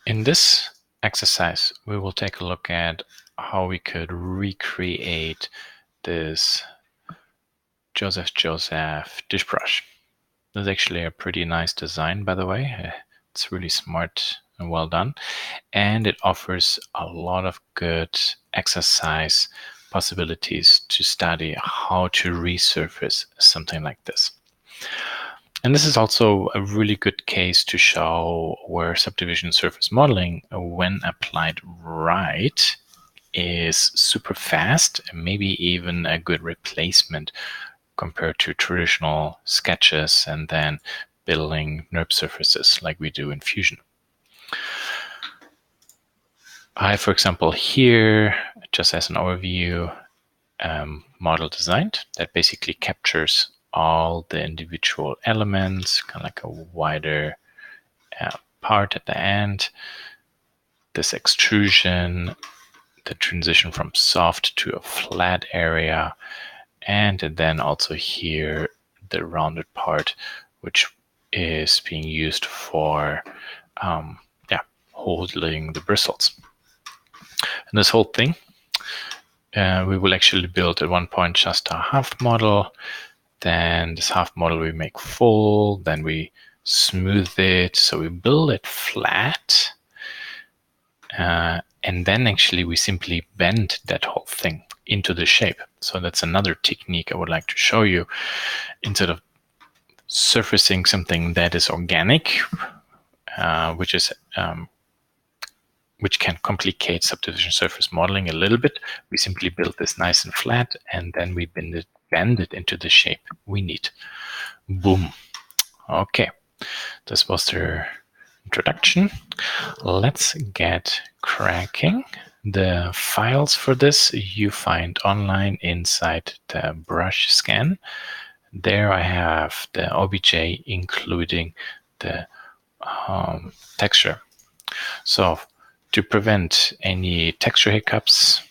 In this exercise, we will take a look at how we could recreate this Joseph dish brush. This is actually a pretty nice design, by the way. It's really smart and well done. And it offers a lot of good exercise possibilities to study how to resurface something like this. And this is also a really good case to show where subdivision surface modeling, when applied right, is super fast and maybe even a good replacement compared to traditional sketches and then building NURB surfaces like we do in Fusion. I, for example, here, just as an overview, model designed that basically captures all the individual elements, kind of like a wider part at the end, this extrusion, the transition from soft to a flat area, and then also here the rounded part, which is being used for holding the bristles. And this whole thing, we will actually build at one point just a half model. Then this half model we make full, then we smooth it. So we build it flat. And then actually we simply bend that whole thing into the shape. So that's another technique I would like to show you. Instead of surfacing something that is organic, which can complicate subdivision surface modeling a little bit, we simply build this nice and flat, and then we bend it into the shape we need. Boom. Okay, this was the introduction. Let's get cracking. The files for this you find online inside the brush scan. There I have the OBJ including the texture. So to prevent any texture hiccups,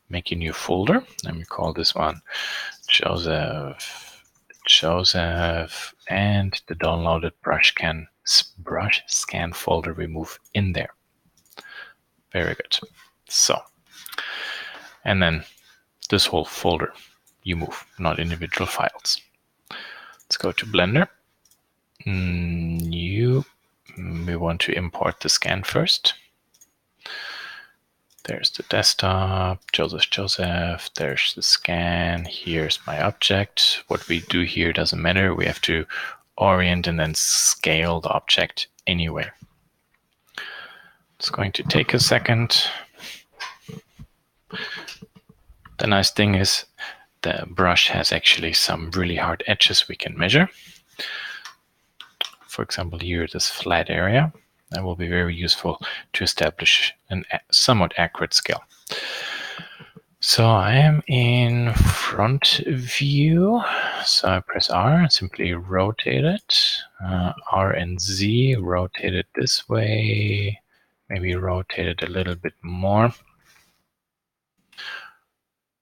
make a new folder. Let me call this one Joseph, and the downloaded brush scan folder we move in there. Very good. So, and then this whole folder you move, not individual files. Let's go to Blender. New. We want to import the scan first. There's the desktop, Joseph, there's the scan, here's my object. What we do here doesn't matter. We have to orient and then scale the object anyway. It's going to take a second. The nice thing is the brush has actually some really hard edges we can measure. For example, here, this flat area. That will be very useful to establish a somewhat accurate scale. So I am in front view. So I press R, simply rotate it. R and Z, rotate it this way. Maybe rotate it a little bit more.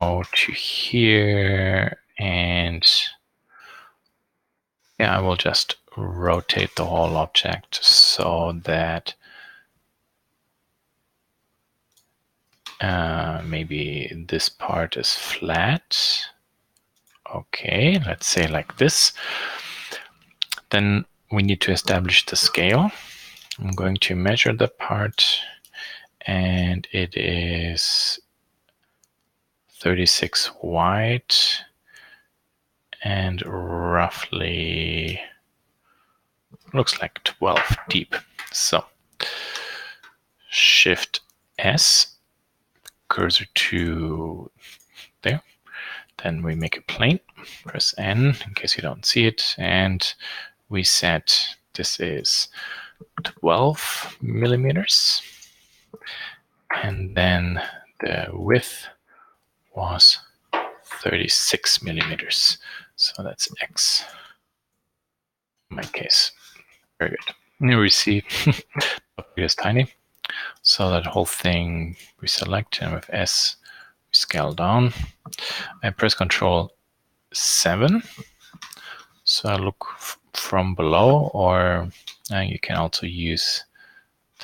Go to here, and yeah, I will just rotate the whole object so that maybe this part is flat. Okay, let's say like this. Then we need to establish the scale. I'm going to measure the part, and it is 36 wide and roughly looks like 12 deep. So Shift S, cursor to there. Then we make a plane, press N in case you don't see it, and we set this is 12 millimeters, and then the width was 36 millimeters. So that's X in my case. Very good. Here we see it is tiny. So that whole thing we select, and with S we scale down. I press Ctrl 7. So I look from below, or you can also use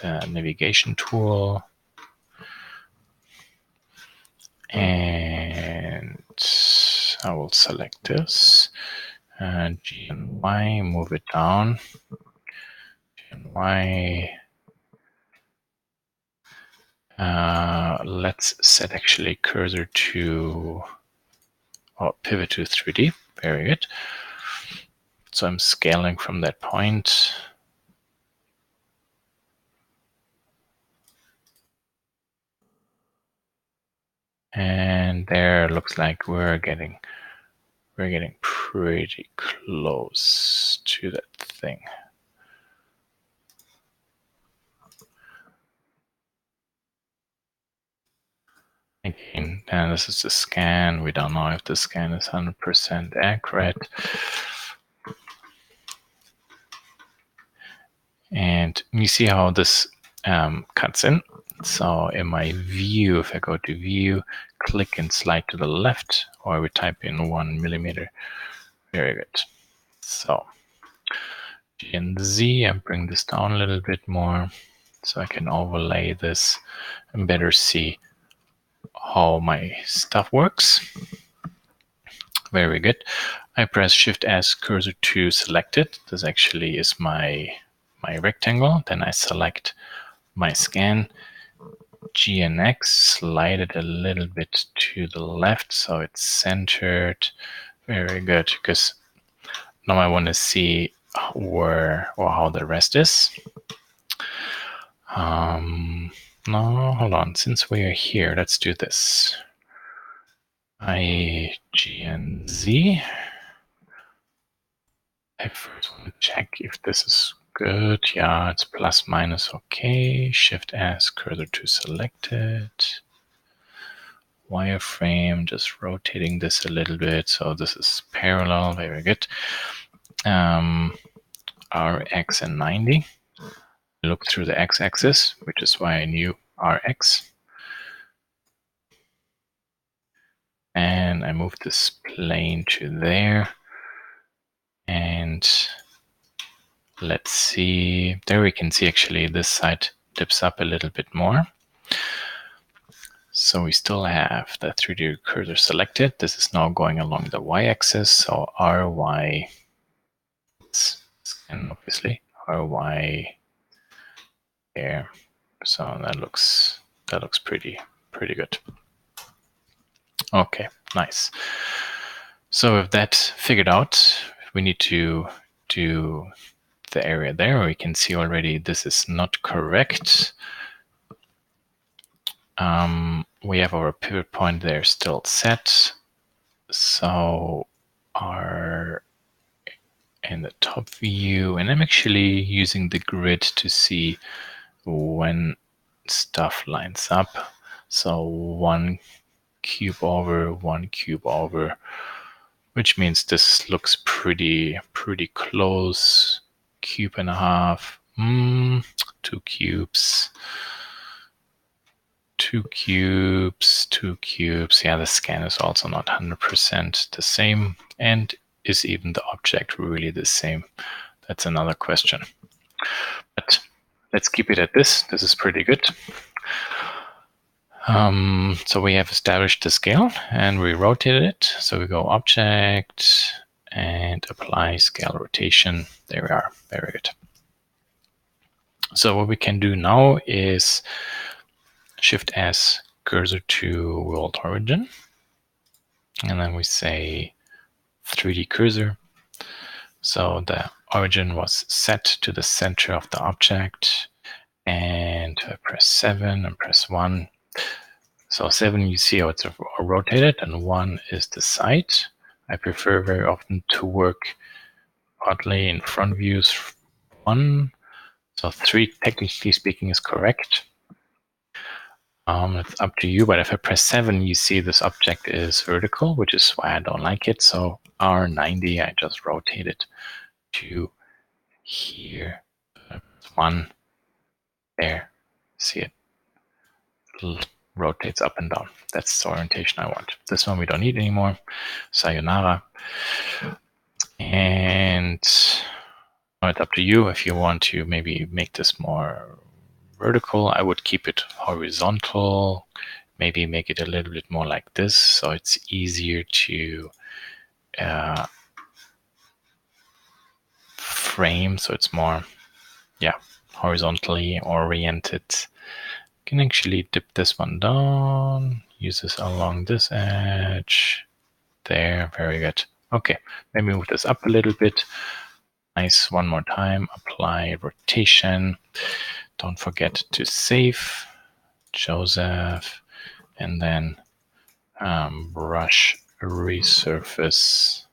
the navigation tool. And I will select this. G and Y, move it down. G and Y. Let's set actually cursor to, or pivot to 3D. Very good. So I'm scaling from that point. And there looks like we're getting pretty close to that thing. Again, and this is the scan. We don't know if the scan is 100% accurate. And you see how this cuts in. So in my view, if I go to view, click and slide to the left, or we type in 1 millimeter. Very good. So G and Z, and bring this down a little bit more so I can overlay this and better see how my stuff works. Very good. I press Shift S cursor to select it. This actually is my rectangle. Then I select my scan, G and X, slide it a little bit to the left so it's centered. Very good, because now I want to see where or how the rest is. No, hold on. Since we are here, let's do this. I, G, and Z. I first want to check if this is good. Yeah, it's plus minus okay. Shift S, cursor to selected. Wireframe, just rotating this a little bit. So this is parallel. Very good. RX and 90. Look through the x-axis, which is why I knew RX. And I move this plane to there. And let's see, there we can see actually this side dips up a little bit more. So we still have the 3D cursor selected. This is now going along the y-axis. So RY, and obviously RY there. So that looks pretty good. Okay, nice. So with that figured out, we need to do the area there. We can see already this is not correct. We have our pivot point there still set. So our in the top view, and I'm actually using the grid to see when stuff lines up. So 1 cube over, 1 cube over, which means this looks pretty close. Cube and a half, 2 cubes, 2 cubes, 2 cubes. Yeah, the scan is also not 100% the same. And is even the object really the same? That's another question. But let's keep it at this. This is pretty good. So we have established the scale and we rotated it. So we go Object and Apply Scale Rotation. There we are. Very good. So what we can do now is Shift S, cursor to World Origin. And then we say 3D cursor. So the origin was set to the center of the object. And I press 7 and press 1. So 7, you see how it's rotated, and 1 is the side. I prefer very often to work oddly in front views. 1, so 3, technically speaking, is correct. It's up to you, but if I press 7, you see this object is vertical, which is why I don't like it. So R90, I just rotate it to here. 1, there, see it rotates up and down. That's the orientation I want. This one we don't need anymore. Sayonara. And now it's up to you if you want to maybe make this more vertical, I would keep it horizontal, maybe make it a little bit more like this, so it's easier to frame, so it's more, yeah, horizontally oriented. Can actually dip this one down, use this along this edge. There, very good. Okay, maybe move this up a little bit. Nice, one more time, apply rotation. Don't forget to save Joseph, and then brush resurface.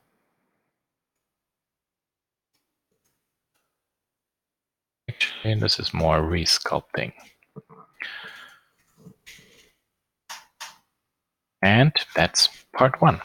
Actually, this is more resculpting. And that's part 1.